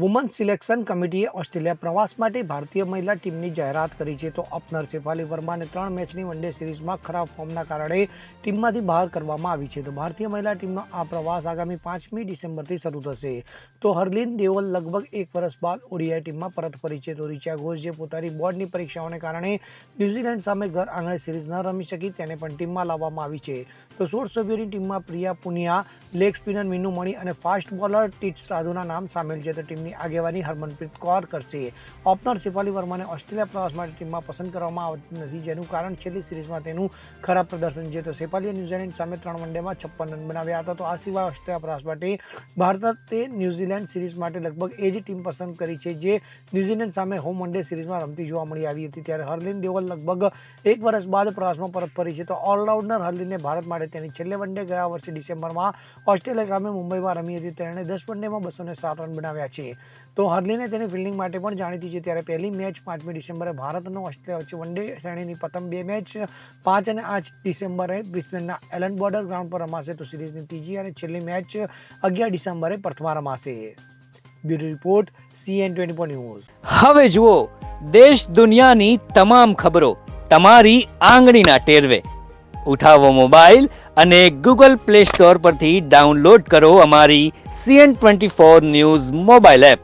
Woman selection કમિટીએ Australia પ્રવાસ માટે ભારતીય મહિલા ટીમની જાહેરાત કરી છે. તો ઓપનર શેફાલી વર્માને 3 મેચની વનડે સિરીઝમાં ખરાબ ફોર્મના કારણે ટીમમાંથી બહાર કરવામાં આવી છે. તો ભારતીય મહિલા ટીમનો આ પ્રવાસ આગામી 5મી ડિસેમ્બરથી શરૂ થશે. તો હરલીન દેવલ લગભગ 1 વર્ષ બાદ ઓડીઆઈ ટીમમાં પરત ફરી છે. તો રિચા ઘોષ જે પોતાની બોર્ડની પરીક્ષાઓને કારણે ન્યૂઝીલેન્ડ સામે ઘર આંગણે સિરીઝ ન રમી શકી, તેને પણ ટીમમાં લાવવામાં આવી છે. તો 16 સભ્યોની ટીમમાં પ્રિયા પુનિયા, લેગ સ્પિનર મીનુ મણી અને ફાસ્ટ બોલર ટીટ્સ સાધુના નામ સામેલ છે. તો ટીમની આગેવાની હરમનપ્રીત કૌર કરશે. ઓપનર શેફાલી વર્માને ઓસ્ટ્રેલિયા પ્રવાસ માટે ટીમમાં પસંદ કરવામાં આવતી નથી, જેનું કારણ છેલ્લી સિરીઝમાં તેનું ખરાબ પ્રદર્શન છે. તો શેફાલીએ ન્યૂઝીલેન્ડ સામે 3 વનડેમાં 56 રન બનાવ્યા હતા. તો આ સિવાય ઓસ્ટ્રેલિયા પ્રવાસ માટે ભારતે ન્યૂઝીલેન્ડ સિરીઝ માટે લગભગ એ જ ટીમ પસંદ કરી છે જે ન્યૂઝીલેન્ડ સામે હોમ વનડે સિરીઝમાં રમતી જોવા મળી આવી હતી. ત્યારે હરલીન દેવલ લગભગ 1 વર્ષ બાદ પ્રવાસમાં પરત ફરી છે. તો ઓલરાઉન્ડર હરલીને ભારત માટે તેની છેલ્લે વનડે ગયા વર્ષે ડિસેમ્બરમાં ઓસ્ટ્રેલિયા સામે મુંબઈમાં રમી હતી. તેણે 10 વનડેમાં 207 રન બનાવ્યા છે. તો હરલીને તેની ફિલ્ડિંગ માટે પણ જાણીતી છે. ત્યારે પહેલી મેચ 5મી ડિસેમ્બરે ભારત અને ઓસ્ટ્રેલિયા વચ્ચે વનડે શ્રેણીની પ્રથમ 2 મેચ 5 અને 8 ડિસેમ્બરે બ્રિસ્બેનના એલન બોર્ડર ગ્રાઉન્ડ પર રમાશે. તો સિરીઝની ત્રીજી અને છેલ્લી મેચ 11 ડિસેમ્બરે પર્થમાં રમાશે. Bureau report CN24 news. હવે જુઓ દેશ દુનિયાની તમામ ખબરો તમારી આંગળીના ટેરવે. ઉઠાવો મોબાઈલ અને Google Play Store પરથી ડાઉનલોડ કરો અમારી CN24 ન્યૂઝ મોબાઈલ એપ.